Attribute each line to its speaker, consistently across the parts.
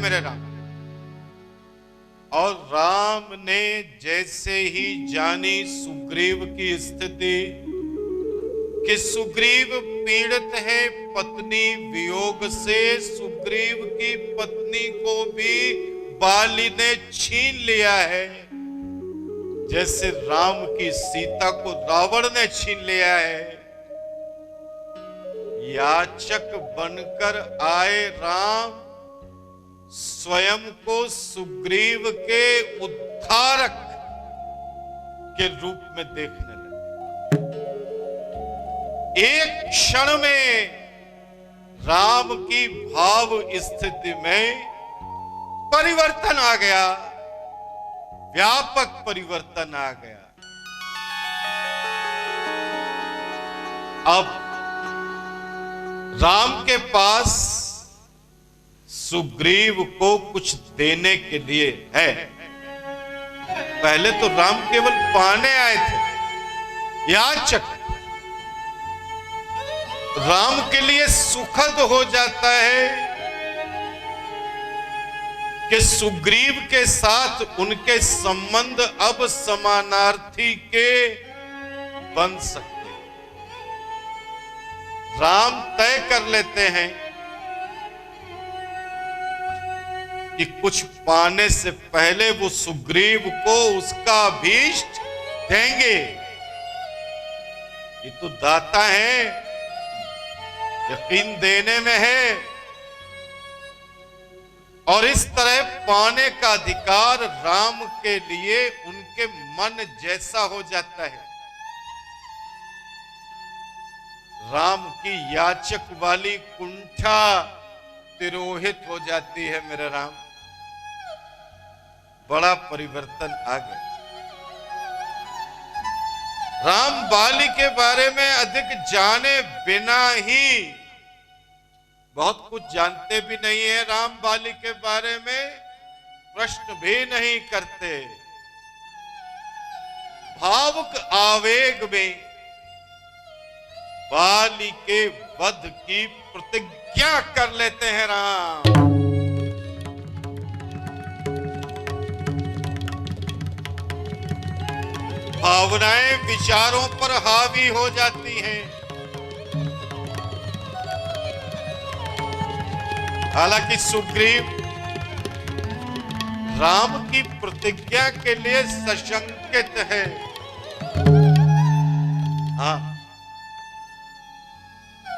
Speaker 1: मेरे राम। और राम ने जैसे ही जानी सुग्रीव की स्थिति कि सुग्रीव पीड़ित है पत्नी वियोग से, सुग्रीव की पत्नी को भी बाली ने छीन लिया है, जैसे राम की सीता को रावण ने छीन लिया है। याचक बनकर आए राम स्वयं को सुग्रीव के उद्धारक के रूप में देखने लगे। एक क्षण में राम की भाव स्थिति में परिवर्तन आ गया, व्यापक परिवर्तन आ गया। अब राम के पास सुग्रीव को कुछ देने के लिए है। पहले तो राम केवल पाने आए थे, याचक। राम के लिए सुखद हो जाता है कि सुग्रीव के साथ उनके संबंध अब समानार्थी के बन सकते। राम तय कर लेते हैं कि कुछ पाने से पहले वो सुग्रीव को उसका अभीष्ट देंगे। ये तो दाता है, यकीन देने में है। और इस तरह पाने का अधिकार राम के लिए उनके मन जैसा हो जाता है। राम की याचक वाली कुंठा तिरोहित हो जाती है मेरे राम। बड़ा परिवर्तन आ गया। राम बाली के बारे में अधिक जाने बिना ही, बहुत कुछ जानते भी नहीं है राम बाली के बारे में, प्रश्न भी नहीं करते। भावुक आवेग में बाली के वध की प्रतिज्ञा कर लेते हैं राम। भावनाएं विचारों पर हावी हो जाती हैं। हालांकि सुग्रीव राम की प्रतिज्ञा के लिए सशंकित है। हाँ,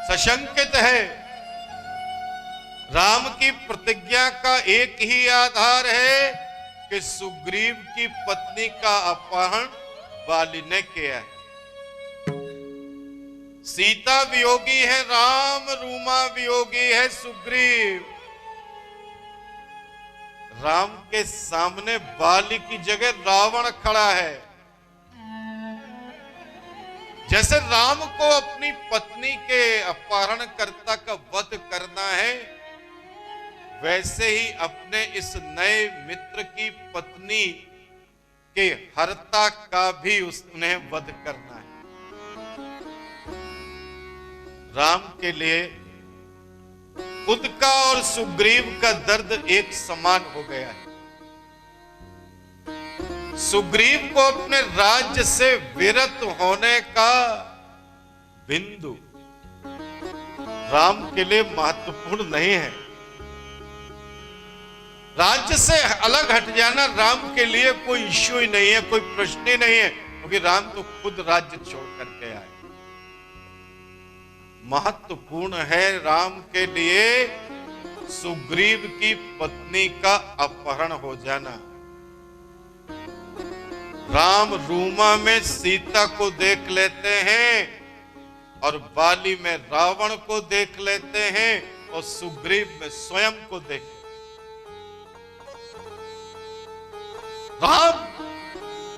Speaker 1: सशंकित है। राम की प्रतिज्ञा का एक ही आधार है कि सुग्रीव की पत्नी का अपहरण बाली ने किया है। सीता वियोगी है राम, रूमा वियोगी है सुग्रीव। राम के सामने बाली की जगह रावण खड़ा है। जैसे राम को अपनी पत्नी के अपहरणकर्ता का वध करना है, वैसे ही अपने इस नए मित्र की पत्नी के हर्ता का भी उसने वध करना है। राम के लिए खुद का और सुग्रीव का दर्द एक समान हो गया है। सुग्रीव को अपने राज्य से विरत होने का बिंदु राम के लिए महत्वपूर्ण नहीं है। राज्य से अलग हट जाना राम के लिए कोई इश्यू ही नहीं है, कोई प्रश्न ही नहीं है, क्योंकि राम तो खुद राज्य छोड़ करके आए। महत्वपूर्ण है राम के लिए सुग्रीव की पत्नी का अपहरण हो जाना। राम रूमा में सीता को देख लेते हैं और बाली में रावण को देख लेते हैं और सुग्रीव में स्वयं को देख। राम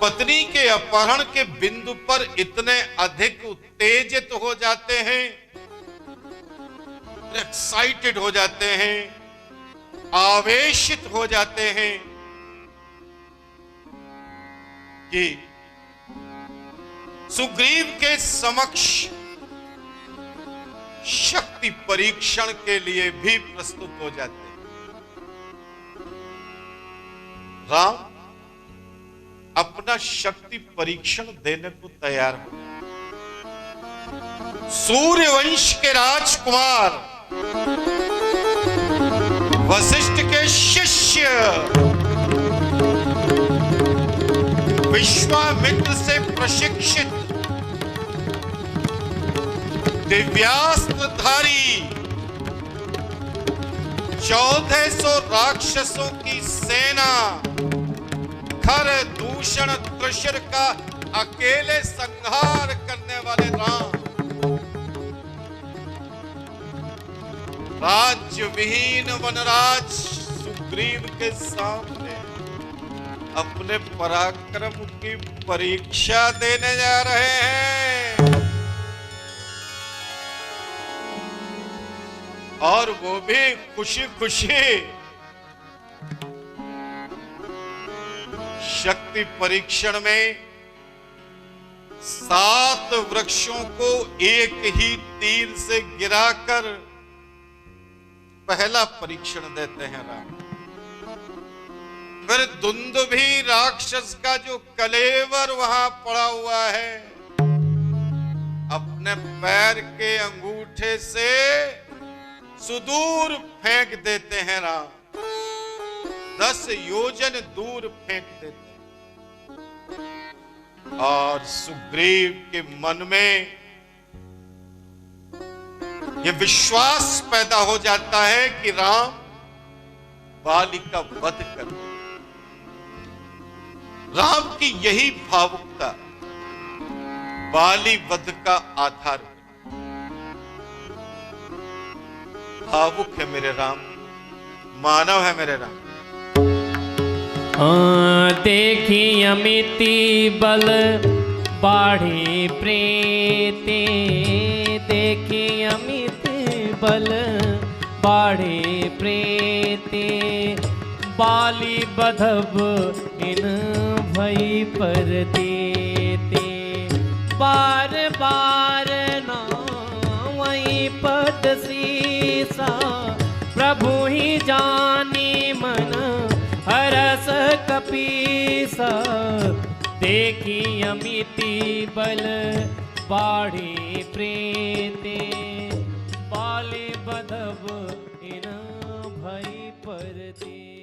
Speaker 1: पत्नी के अपहरण के बिंदु पर इतने अधिक उत्तेजित हो जाते हैं, एक्साइटेड हो जाते हैं, आवेशित हो जाते हैं कि सुग्रीव के समक्ष शक्ति परीक्षण के लिए भी प्रस्तुत हो जाते हैं। राम अपना शक्ति परीक्षण देने को तैयार हो। सूर्यवंश के राजकुमार वशिष्ठ के शिष्य विश्वामित्र से प्रशिक्षित दिव्यास्त्रधारी 1400 राक्षसों की सेना खर दूषण त्रिशर का अकेले संहार करने वाले राम राज्य विहीन वनराज सुग्रीव के सामने अपने पराक्रम की परीक्षा देने जा रहे हैं, और वो भी खुशी खुशी। शक्ति परीक्षण में 7 वृक्षों को एक ही तीर से गिराकर पहला परीक्षण देते हैं राम। फिर दुंदुभी राक्षस का जो कलेवर वहां पड़ा हुआ है, अपने पैर के अंगूठे से सुदूर फेंक देते हैं राम। 10 योजन दूर फेंक देते हैं, और सुग्रीव के मन में यह विश्वास पैदा हो जाता है कि राम बाली का वध कर। राम की यही भावुकता बाली वध का आधार है। भावुक है मेरे राम, मानव है मेरे राम।
Speaker 2: देखी अमिति बल बाढ़े प्रेते, देखी अमिति बल बाढ़े प्रेते, बाली बधब इन भई पर देते, बार बार ना वही पद सीसा, प्रभु ही जानी मन हरस कपीसा, देखी अमिति बल बाढ़े प्रेते, बाली बधब इन भई परते।